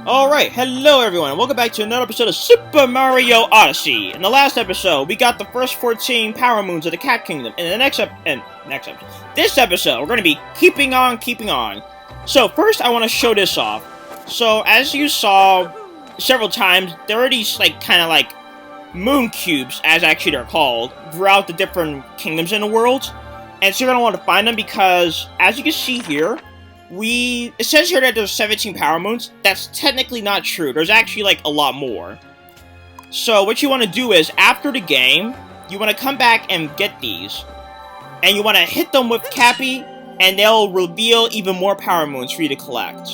Alright, hello everyone, welcome back to another episode of Super Mario Odyssey. In the last episode, we got the first 14 Power Moons of the Cat Kingdom. In this episode, we're going to be keeping on. So first, I want to show this off. So, as you saw several times, there are these, kind of moon cubes, as actually they're called, throughout the different kingdoms in the world. And so you're going to want to find them because, as you can see here, it says here that there's 17 Power Moons. That's technically not true. There's actually, a lot more. So, what you want to do is, after the game, you want to come back and get these. And you want to hit them with Cappy, and they'll reveal even more Power Moons for you to collect.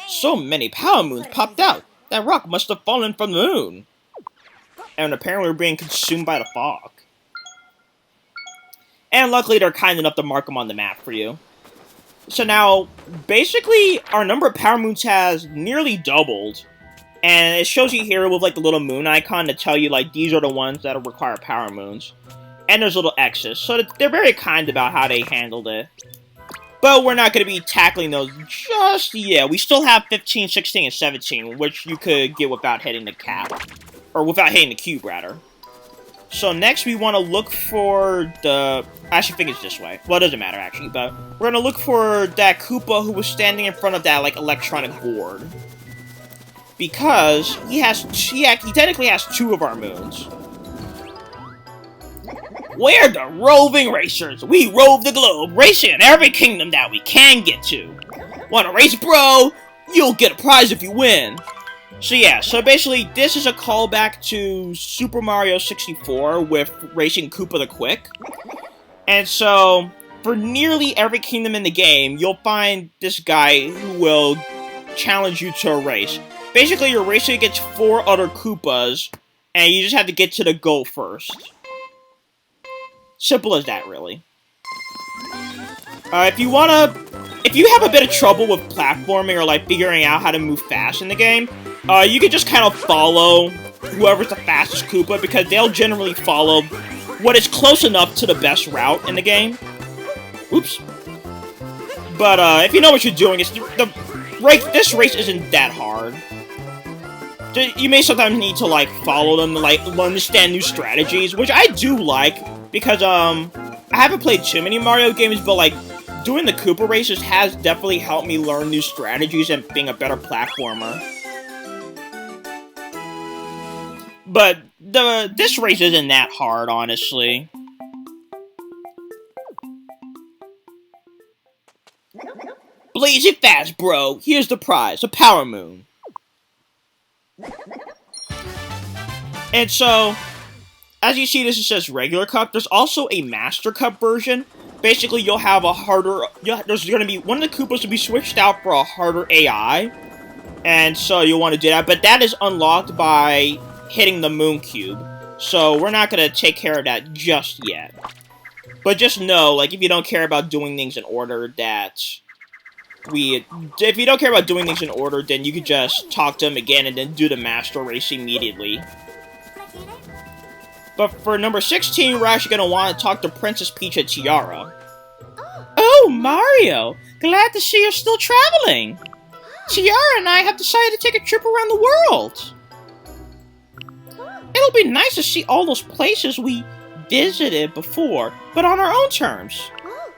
So many Power Moons popped out! That rock must have fallen from the moon! And apparently we're being consumed by the fog. And luckily they're kind enough to mark them on the map for you. So now, basically, our number of Power Moons has nearly doubled. And it shows you here with the little moon icon to tell you these are the ones that require Power Moons. And there's little X's, so they're very kind about how they handled it. But we're not going to be tackling those just yet. We still have 15, 16, and 17, which you could get without hitting the cap. Or without hitting the cube, rather. So next we want to look for the... I actually think it's this way. Well, it doesn't matter, actually. But we're going to look for that Koopa who was standing in front of that, electronic board. Because he technically has 2 of our moons. We're the roving racers. We rove the globe, racing in every kingdom that we can get to. Wanna race, bro? You'll get a prize if you win. So yeah, so basically this is a callback to Super Mario 64 with racing Koopa the Quick. And so, for nearly every kingdom in the game, you'll find this guy who will challenge you to a race. Basically, you're racing against 4 other Koopas, and you just have to get to the goal first. Simple as that, really. If you have a bit of trouble with platforming or figuring out how to move fast in the game, you can just kind of follow whoever's the fastest Koopa because they'll generally follow what is close enough to the best route in the game. Oops. But if you know what you're doing, this race isn't that hard. You may sometimes need to follow them to understand new strategies, which I do like. Because, I haven't played too many Mario games, but, doing the Koopa races has definitely helped me learn new strategies and being a better platformer. But, this race isn't that hard, honestly. Blaze it fast, bro! Here's the prize, a Power Moon. And so... as you see, this says regular cup. There's also a master cup version. Basically, you'll have a harder... there's going to be... one of the Koopas will be switched out for a harder AI. And so you'll want to do that. But that is unlocked by hitting the moon cube. So we're not going to take care of that just yet. But just know, if you don't care about doing things in order, if you don't care about doing things in order, then you could just talk to him again and then do the master race immediately. But for number 16, we're actually going to want to talk to Princess Peach and Tiara. Oh, Mario! Glad to see you're still traveling! Tiara and I have decided to take a trip around the world! It'll be nice to see all those places we visited before, but on our own terms.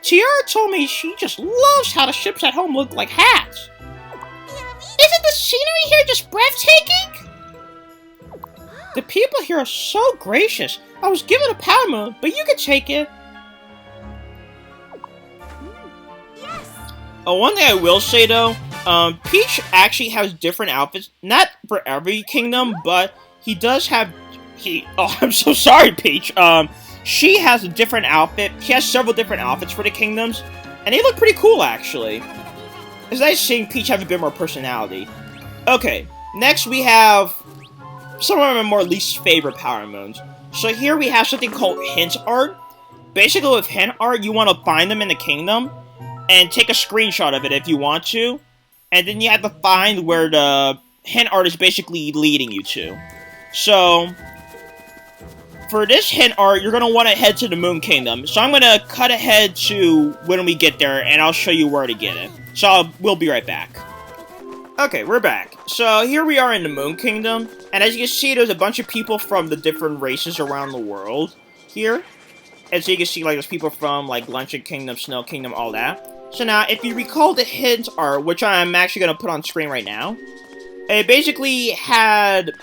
Tiara told me she just loves how the ships at home look like hats. Isn't the scenery here just breathtaking? The people here are so gracious. I was given a Power Moon, but you can take it. Yes. One thing I will say though, Peach actually has different outfits. Not for every kingdom, but he does have. Oh, I'm so sorry, Peach. She has a different outfit. She has several different outfits for the kingdoms, and they look pretty cool actually. It's nice seeing Peach have a bit more personality. Okay, next we have some of my more least favorite Power Moons. So here we have something called Hint Art. basically with hint art, you want to find them in the kingdom, and take a screenshot of it if you want to, and then you have to find where the hint art is basically leading you to. So, for this hint art, you're going to want to head to the Moon Kingdom. So I'm going to cut ahead to when we get there, and I'll show you where to get it. So we'll be right back. Okay, we're back. So here we are in the Moon Kingdom, and as you can see, there's a bunch of people from the different races around the world here. And so you can see, like, there's people from, like, Luncheon Kingdom, Snow Kingdom, all that. So now, if you recall the hint art, which I'm actually going to put on screen right now, it basically had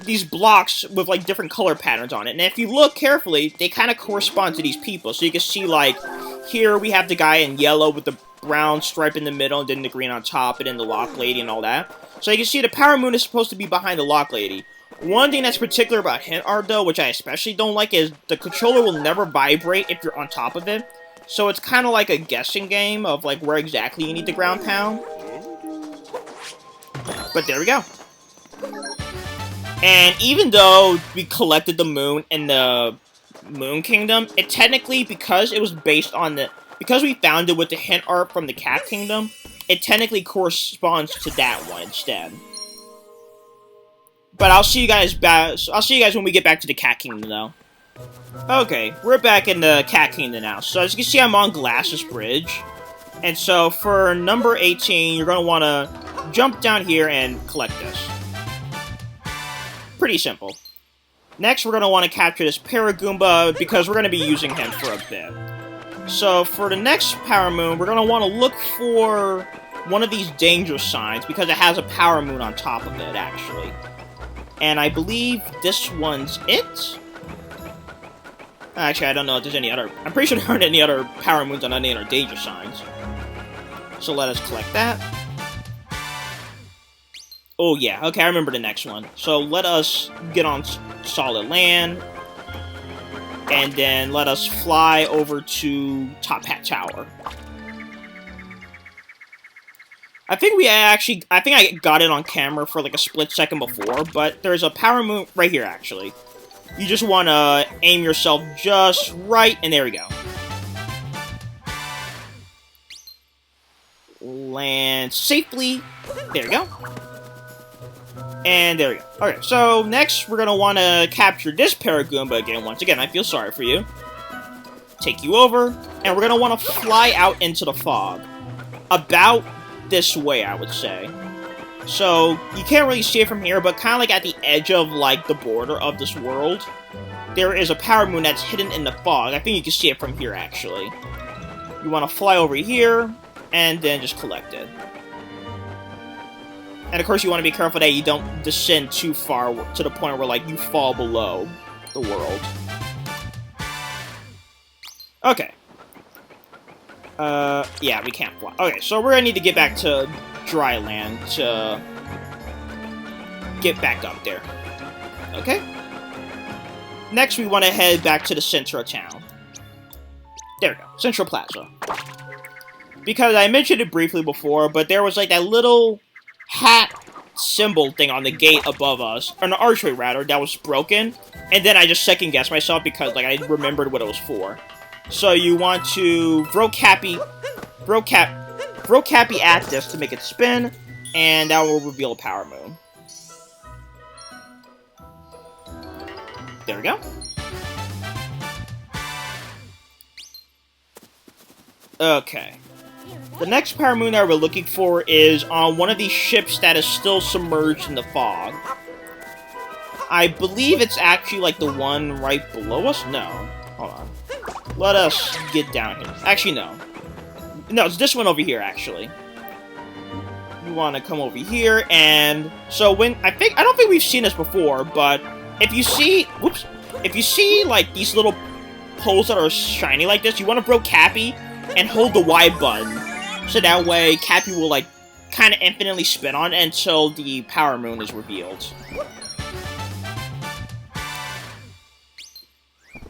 these blocks with, like, different color patterns on it. And if you look carefully, they kind of correspond to these people. So you can see, like, here we have the guy in yellow with the brown stripe in the middle, and then the green on top, and then the Lock Lady and all that. So you can see the Power Moon is supposed to be behind the Lock Lady. One thing that's particular about hint art, though, which I especially don't like, is the controller will never vibrate if you're on top of it. So it's kind of like a guessing game of, like, where exactly you need to ground pound. But there we go. And even though we collected the moon in the Moon Kingdom, it technically, because it was based on the... Because we found it with the hint art from the Cat Kingdom, it technically corresponds to that one instead. But I'll see you guys back. I'll see you guys when we get back to the Cat Kingdom, though. Okay, we're back in the Cat Kingdom now. So as you can see, I'm on Glasses Bridge, and so for number 18, you're gonna want to jump down here and collect this. Pretty simple. Next, we're gonna want to capture this Paragoomba because we're gonna be using him for a bit. So for the next Power Moon, we're gonna want to look for one of these danger signs because it has a Power Moon on top of it, actually. And I believe this one's it. Actually, I don't know if there's any other... I'm pretty sure there aren't any other Power Moons on any other danger signs. So let us collect that. Oh yeah, okay, I remember the next one. So let us get on solid land. And then let us fly over to Top Hat Tower. I think I got it on camera for like a split second before, but there's a Power Moon right here, actually. You just want to aim yourself just right, and there we go. Land safely. There we go. And there we go. Okay, so next we're going to want to capture this Paragoomba again. Once again, I feel sorry for you. Take you over, and we're going to want to fly out into the fog. About this way, I would say. So, you can't really see it from here, but kind of like at the edge of, like, the border of this world, there is a Power Moon that's hidden in the fog. I think you can see it from here, actually. You want to fly over here, and then just collect it. And of course, you want to be careful that you don't descend too far to the point where, like, you fall below the world. Okay. Yeah, we can't fly. Okay, so we're gonna need to get back to dry land to get back up there. Okay? Next, we want to head back to the center of town. There we go. Central Plaza. Because I mentioned it briefly before, but there was, like, that little hat symbol thing on the gate above us, or an archway, rather, that was broken. And then I just second-guessed myself because, like, I remembered what it was for. So you want to throw Cappy at this to make it spin, and that will reveal a Power Moon. There we go. Okay. The next Power Moon that we're looking for is on one of these ships that is still submerged in the fog. I believe it's actually like the one right below us? No. Hold on. Let us get down here. Actually, no. No, it's this one over here, actually. You want to come over here, and so when I don't think we've seen this before, but if you see, whoops, if you see like these little poles that are shiny like this, you want to throw Cappy and hold the Y button, so that way Cappy will like kind of infinitely spin on it until the Power Moon is revealed.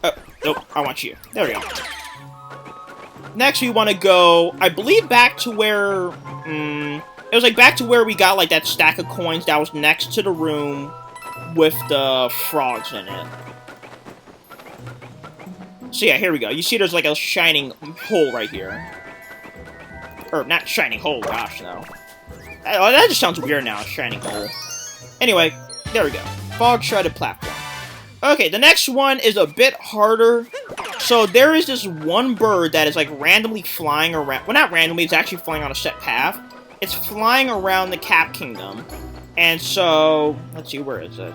Oh, nope, I want you. There we go. Next, we want to go, I believe, back to where, it was like back to where we got like that stack of coins that was next to the room with the frogs in it. So yeah, here we go. You see there's like a shining hole right here. Or, not shining hole, gosh, no. That just sounds weird now, shining hole. Anyway, there we go. Fog shrouded platform. Okay, the next one is a bit harder. So there is this one bird that is like randomly flying around. Well, not randomly, it's actually flying on a set path. It's flying around the Cap Kingdom. And so, let's see, where is it?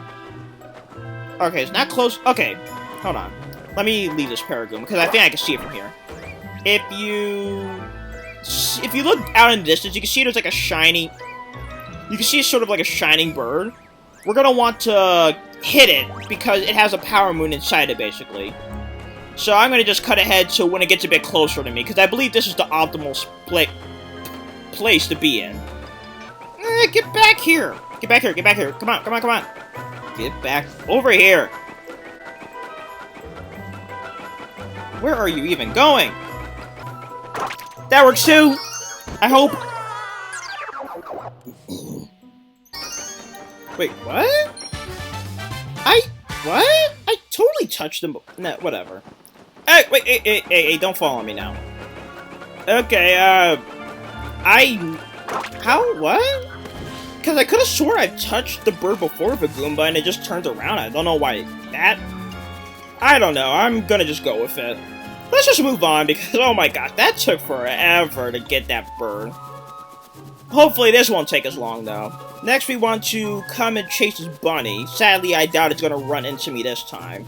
Okay, it's not close. Okay, hold on. Let me leave this Paragoon, because I think I can see it from here. If you look out in the distance, you can see there's like a shiny... You can see it's sort of like a shining bird. We're going to want to hit it, because it has a power moon inside it, basically. So I'm going to just cut ahead to when it gets a bit closer to me, because I believe this is the optimal place to be in. Get back here! Get back here, get back here. Come on, come on, come on. Get back over here. Where are you even going? That works too! I hope. Wait, what? What? I totally touched them. Nah, whatever. Hey, wait, hey, don't follow me now. Okay, how? What? Because I could have swore I touched the bird before with a Goomba and it just turned around. I don't know why that... I don't know. I'm gonna just go with it. Let's just move on because, oh my gosh, that took forever to get that bird. Hopefully this won't take as long, though. Next, we want to come and chase this bunny. Sadly, I doubt it's gonna run into me this time.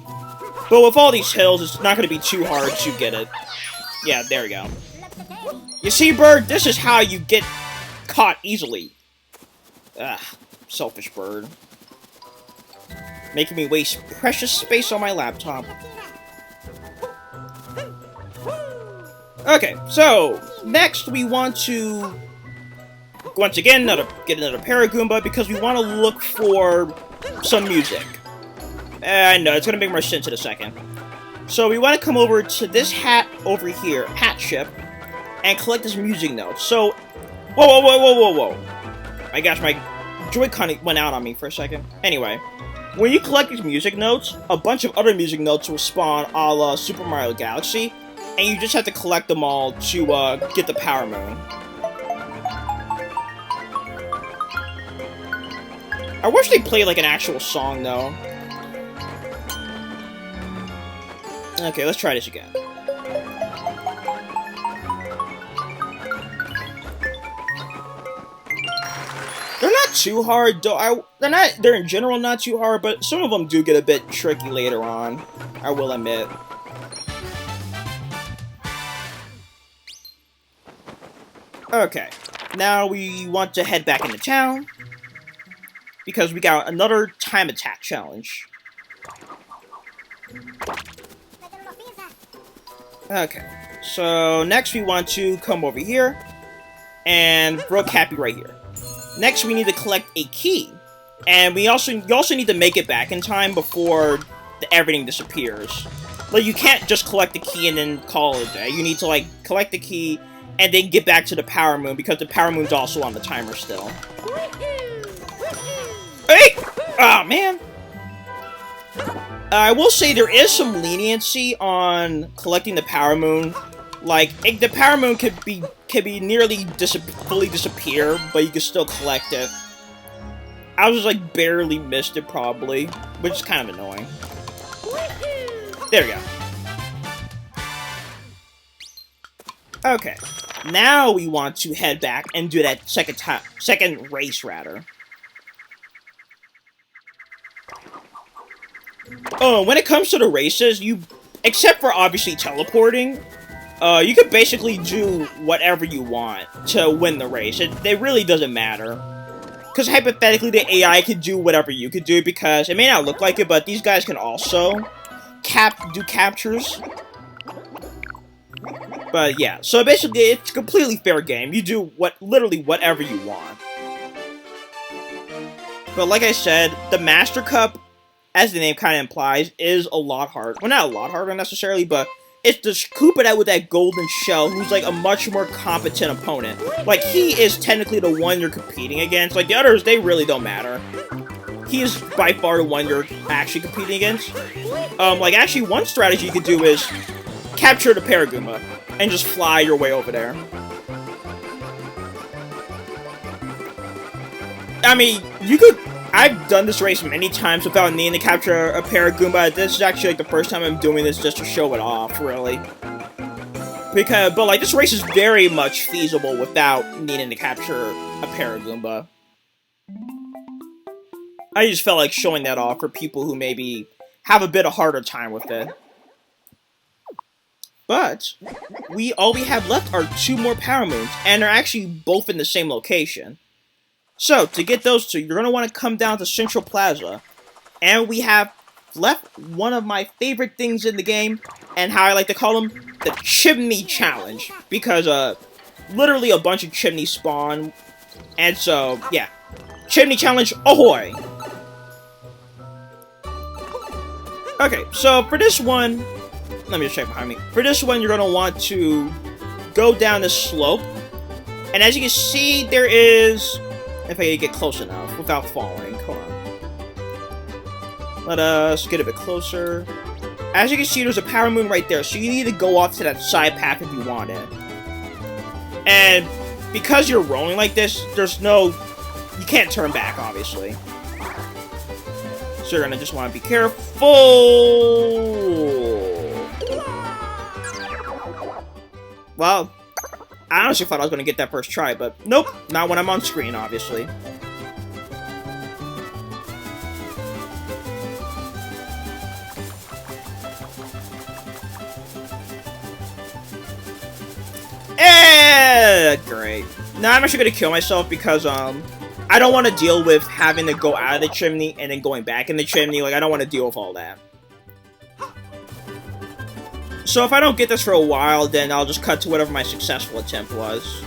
But with all these hills, it's not gonna be too hard to get it. Yeah, there we go. You see, bird? This is how you get caught easily. Ugh, selfish bird. Making me waste precious space on my laptop. Okay, so, next we want to, once again, get another Paragoomba because we want to look for some music. I know, it's going to make more sense in a second. So we want to come over to this hat over here, hat ship, and collect this music note. So, whoa. My gosh, my Joy-Con went out on me for a second. Anyway, when you collect these music notes, a bunch of other music notes will spawn a la Super Mario Galaxy, and you just have to collect them all to get the Power Moon. I wish they played like an actual song, though. Okay, let's try this again. They're not too hard, though. They're in general not too hard, but some of them do get a bit tricky later on, I will admit. Okay, now we want to head back into town, because we got another time attack challenge. Okay, so next we want to come over here, and throw Cappy right here. Next we need to collect a key, and you also need to make it back in time before everything disappears. Like, you can't just collect the key and then call it a day. You need to, like, collect the key, and then get back to the Power Moon, because the Power Moon's also on the timer still. Hey! Oh, man! I will say there is some leniency on collecting the Power Moon. Like, the Power Moon can be nearly fully disappear, but you can still collect it. I was just, like, barely missed it, probably, which is kind of annoying. There we go. Okay. Now we want to head back and do that second race, rather. Oh, when it comes to the races, except for obviously teleporting, you can basically do whatever you want to win the race. It really doesn't matter. Because hypothetically, the AI could do whatever you could do, because it may not look like it, but these guys can also do captures. But yeah, so basically, it's a completely fair game. You do literally whatever you want. But like I said, the Master Cup, as the name kind of implies, is a lot harder. Well, not a lot harder necessarily, but it's the Koopa that with that golden shell, who's like a much more competent opponent. Like, he is technically the one you're competing against. Like, the others, they really don't matter. He is by far the one you're actually competing against. Like, actually, one strategy you could do is, capture the Paragoomba and just fly your way over there. I mean, you could... I've done this race many times without needing to capture a Paragoomba. This is actually like the first time I'm doing this just to show it off, really. But like, this race is very much feasible without needing to capture a Paragoomba. I just felt like showing that off for people who maybe have a bit of harder time with it. But all we have left are 2 more Power Moons, and they're actually both in the same location. So, to get those 2, you're going to want to come down to Central Plaza. And we have left one of my favorite things in the game, and how I like to call them, the Chimney Challenge. Because, literally a bunch of chimneys spawn. And so, yeah. Chimney Challenge, ahoy! Okay, so for this one, let me just check behind me. For this one, you're going to want to go down this slope. And as you can see, there is... If I can get close enough without falling. Come on. Let us get a bit closer. As you can see, there's a Power Moon right there, so you need to go off to that side path if you want it. And because you're rolling like this, there's no... You can't turn back, obviously. So you're gonna just want to be careful. Well... I honestly thought I was going to get that first try, but nope, not when I'm on screen, obviously. Great. Now I'm actually going to kill myself because, I don't want to deal with having to go out of the chimney and then going back in the chimney. Like, I don't want to deal with all that. So if I don't get this for a while, then I'll just cut to whatever my successful attempt was.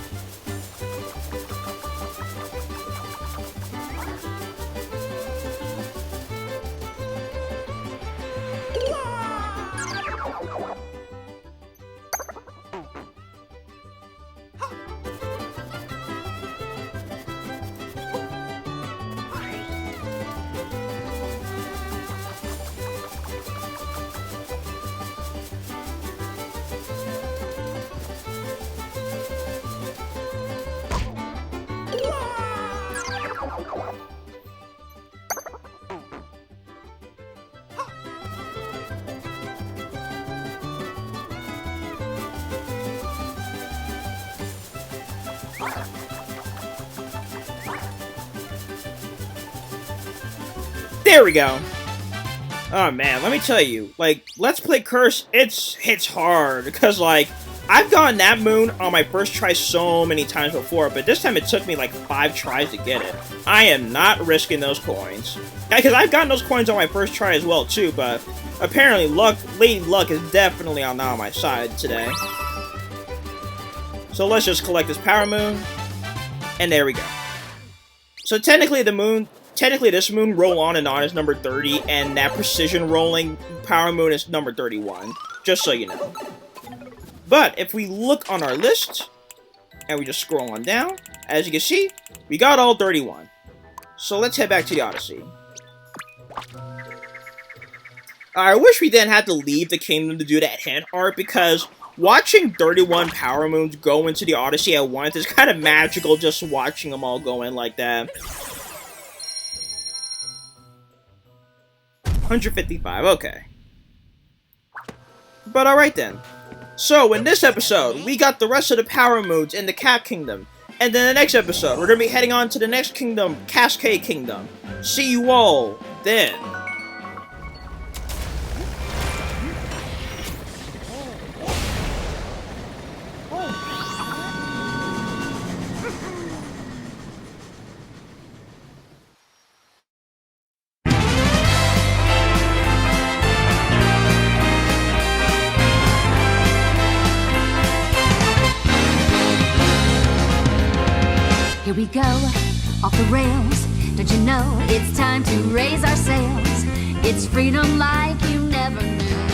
There we go. Oh man, let me tell you, like, Let's Play Curse, it hits hard, because, like, I've gotten that moon on my first try so many times before, but this time it took me, like, 5 tries to get it. I am not risking those coins. Yeah, because I've gotten those coins on my first try as well, too, but apparently Lady Luck is definitely not on my side today. So let's just collect this Power Moon, and there we go. So technically this moon roll on and on is number 30, and that precision rolling Power Moon is number 31, just so you know. But if we look on our list, and we just scroll on down, as you can see, we got all 31. So let's head back to the Odyssey. I wish we didn't have to leave the kingdom to do that hint art, because watching 31 Power Moons go into the Odyssey at once is kind of magical, just watching them all go in like that. 155, okay. But alright then. So, in this episode, we got the rest of the Power Moons in the Cat Kingdom. And then the next episode, we're going to be heading on to the next kingdom, Cascade Kingdom. See you all then. Here we go, off the rails. Don't you know it's time to raise our sails? It's freedom like you never knew.